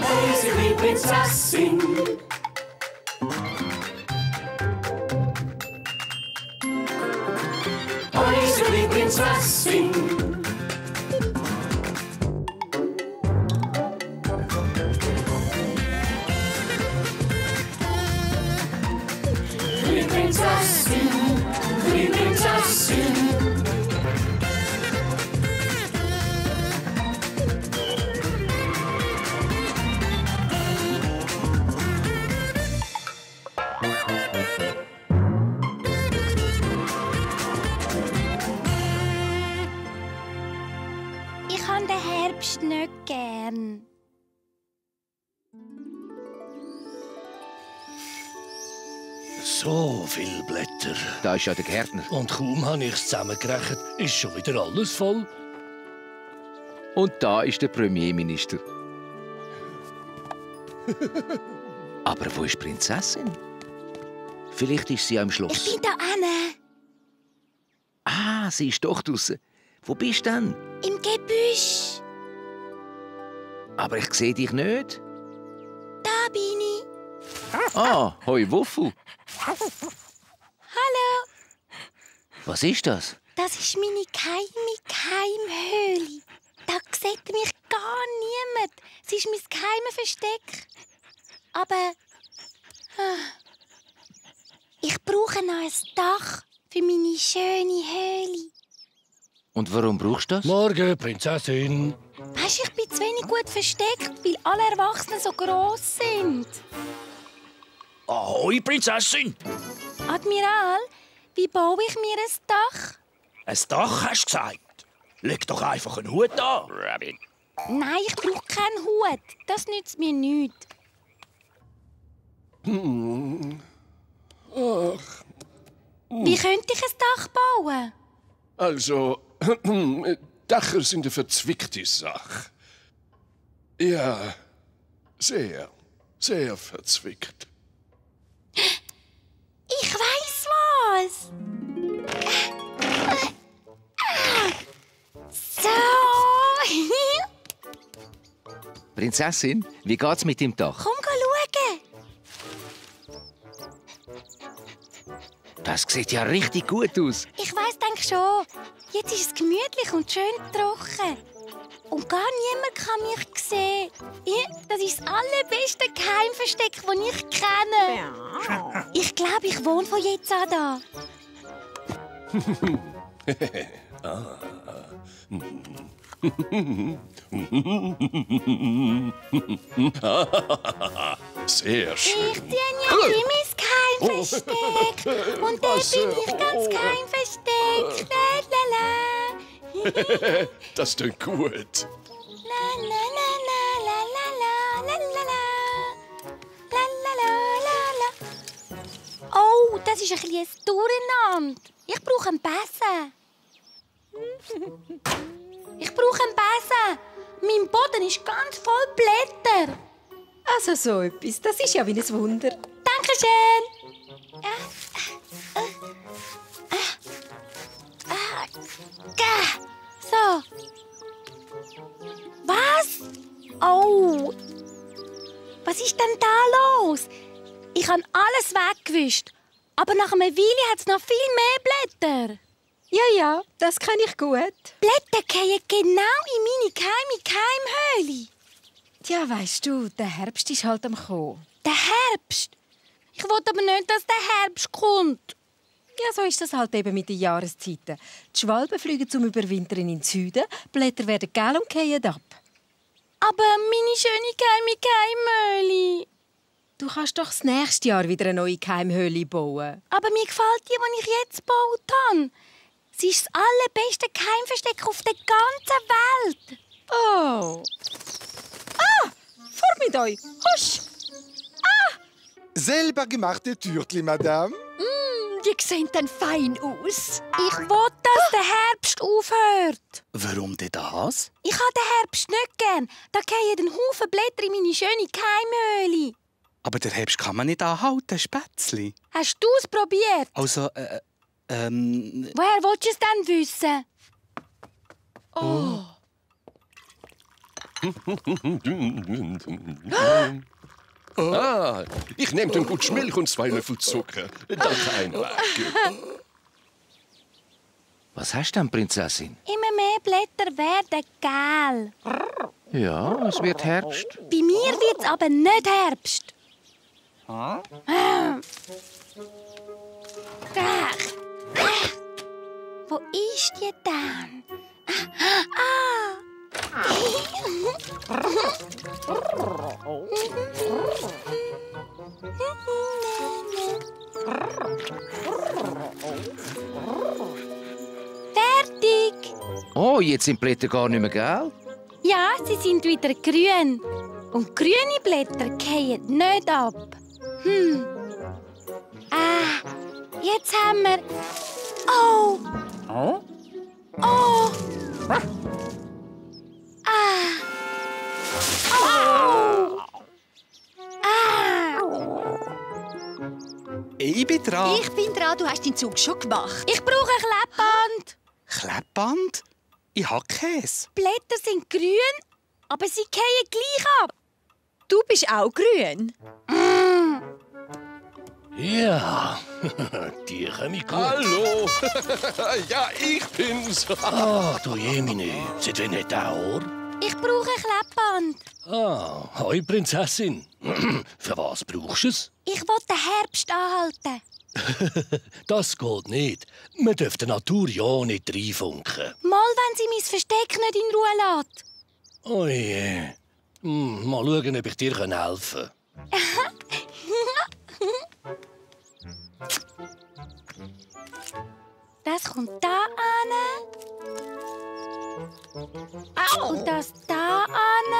Unsere Prinzessin. Unsere Prinzessin. Die Prinzessin, die Prinzessin. Ich habe den Herbst nicht gern. So viele Blätter. Da ist ja der Gärtner. Und kaum habe ich es zusammengerechnet, ist schon wieder alles voll. Und da ist der Premierminister. Aber wo ist die Prinzessin? Vielleicht ist sie ja im Schloss. Ich bin da hinten, Ah, sie ist doch draussen. Wo bist du denn? im Gebüsch. Aber ich sehe dich nicht. Da bin ich. Ah, hoi Wuffel. Hallo. Was ist das? Das ist meine geheime Geheimhöhle. Da sieht mich gar niemand. Es ist mein geheimes Versteck. Aber ich brauche noch ein Dach für meine schöne Höhle. Und warum brauchst du das? Morgen, Prinzessin. Weisst du, ich bin zu wenig gut versteckt, weil alle Erwachsenen so gross sind. Ahoi, Prinzessin! Admiral, wie baue ich mir ein Dach? Ein Dach hast du gesagt? Leg doch einfach einen Hut an. Rabbit. Nein, ich brauche keinen Hut. Das nützt mir nichts. Wie könnte ich ein Dach bauen? Also, Dächer sind eine verzwickte Sache. Ja, sehr, sehr verzwickt. Ich weiss was. So. Prinzessin, wie geht's mit dem Dach? Komm, schauen. Das sieht ja richtig gut aus. Ich weiss, denk schon. Jetzt ist es gemütlich und schön trocken. Und gar niemand kann mich sehen. Das ist das allerbeste Geheimversteck, das ich kenne. Ich glaube, ich wohne von jetzt an da. Sehr schön. Ich ziehe ja in mein Geheimversteck. Und dann bin ich ganz geheim versteckt. La, Das klingt gut. la, la, la, la, la, la, la, la, la, la, la, la. Oh, das ist ein bisschen Durcheinander. Ich brauche einen Besen. Ich brauche einen Besen. Mein Boden ist ganz voll Blätter. Also so etwas, das ist ja wie ein Wunder. Dankeschön. So. Was? Oh. Was ist denn da los? Ich habe alles weggewischt. Aber nach einer Weile hat es noch viel mehr Blätter. Ja, das kenne ich gut. Blätter fallen genau in meine geheime Geheimhöhle. Ja, weisst du, der Herbst ist halt am Kommen. Der Herbst? Ich will aber nicht, dass der Herbst kommt. Ja, so ist das halt eben mit den Jahreszeiten. Die Schwalben fliegen zum Überwintern in den Süden, Blätter werden gelb und fallen ab. Aber meine schöne geheime Geheimhöhle. Du kannst doch das nächste Jahr wieder eine neue Geheimhöhle bauen. Aber mir gefällt die ich jetzt gebaut habe. Sie ist das allerbeste Geheimversteck auf der ganzen Welt. Oh. Ah, vor mit euch. Husch. Selber gemachte Türtli, Madame. Die sehen dann fein aus. Ich will, dass der Herbst aufhört. Warum denn das? Ich habe den Herbst nicht gern. Da fallen ein Haufen Blätter in meine schöne Geheimhöhle. Aber der Herbst kann man nicht anhalten, Spätzli. Hast du es probiert? Also, Woher willst du es denn wissen? Oh. Ich nehme den Gutsch Milch und 2 Löffel Zucker. Danke einmal. Was hast du denn, Prinzessin? Immer mehr Blätter werden gel. Ja, es wird Herbst. Bei mir wird es aber nicht Herbst. Wo ist die denn? Fertig! Oh, jetzt sind die Blätter gar nicht mehr gelb. Ja, sie sind wieder grün. Und grüne Blätter fallen nicht ab. Jetzt haben wir... Oh! Oh! Oh! Ich bin dran. Ich bin dran, du hast deinen Zug schon gemacht. Ich brauche ein Klebband. Klebband? Ich habe Käse. Blätter sind grün, aber sie fallen gleich ab. Du bist auch grün. Ja, die komme ich gut. Hallo! Ja, ich bin's. Ach, du Jemine, seit wann hat der Ohr? Ich brauche ein Klebband. Ah, hoi Prinzessin. Für was brauchst du es? Ich will den Herbst anhalten. Das geht nicht. Man darf der Natur ja nicht reinfunken. Mal, wenn sie mein Versteck nicht in Ruhe lässt. Oh je. Mal schauen, ob ich dir helfen kann. Das kommt da an. Und das da an.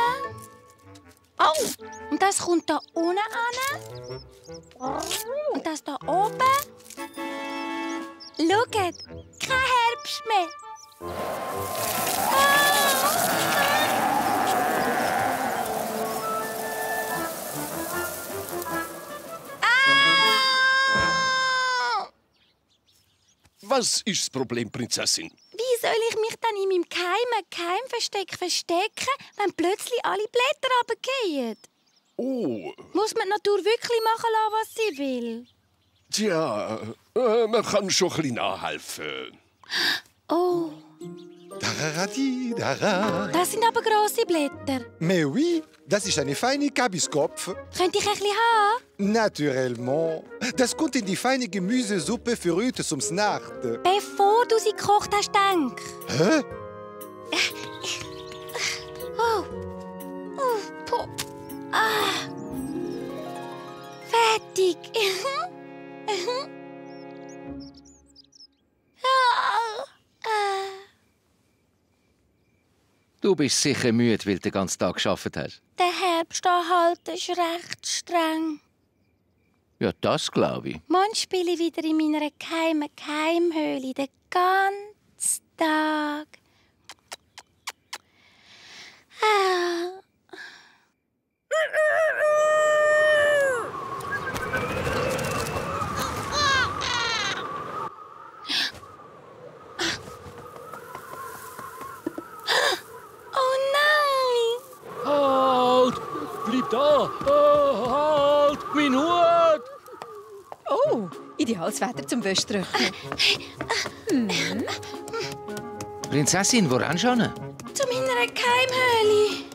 Und das kommt da unten an. Und das da oben. Schaut, kein Herbst mehr. Was ist das Problem, Prinzessin? Wie soll ich mich dann in meinem Keimversteck verstecken, wenn plötzlich alle Blätter runterfallen? Oh, Muss man die Natur wirklich machen lassen, was sie will? tja, man kann schon ein bisschen nachhelfen. Oh, Dararadi, dara. das sind aber grosse Blätter. Mais oui, das ist eine feine Kabiskopf. Könnte ich ein bisschen haben? Naturellement. Das kommt in die feine Gemüsesuppe für heute zum Snacht. Bevor du sie gekocht hast, denk. Hä? Puh. Fertig. Du bist sicher müde, weil du den ganzen Tag gearbeitet hast. Der Herbst anhalten ist recht streng. Ja, das glaube ich. Morgen spiele ich wieder in meiner geheimen Keimhöhle den ganzen Tag. Oh nein! Halt! Bleib da! Oh, halt! Mein Hut! Oh, ideales Wetter zum Wäschtrocknen. Prinzessin, wo rennst du hin? Zu meiner Keimhöhle.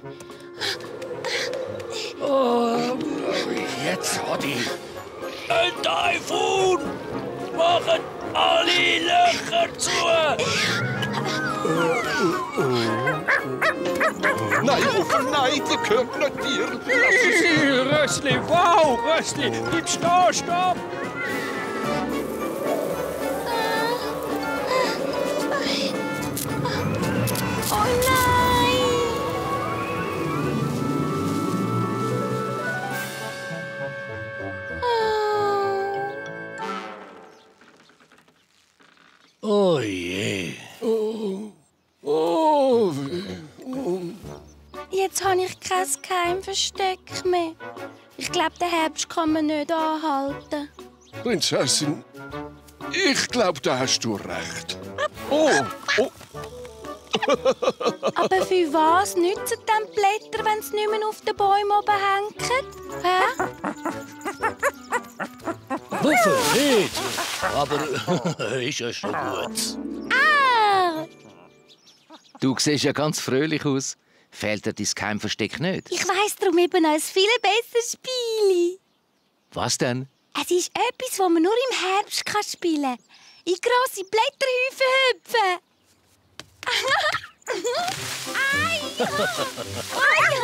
Oh, jetzt hat ich. Ein Taifun! Machen alle Löcher zu! Nein, Ufer, nein, die gehört nicht dir. Rössli, wow! Rössli, bleib stehen, stopp! Oh nein! Oh je. Jetzt habe ich kein Keimversteck mehr. Ich glaube, den Herbst kann man nicht anhalten. Prinzessin, ich glaube, da hast du recht. Oh, oh. Aber für was nützen dann die Blätter, wenn sie nicht mehr auf den Bäumen oben hängen? Wofür nicht? Aber ist ja schon gut. Ah! Du siehst ja ganz fröhlich aus. Fehlt dir dein Geheimversteck nicht? Ich weiss darum eben noch ein viel besseres Spiel. Was denn? Es ist etwas, das man nur im Herbst spielen kann. In grosse Blätterhäufen hüpfen. Ai! Ai!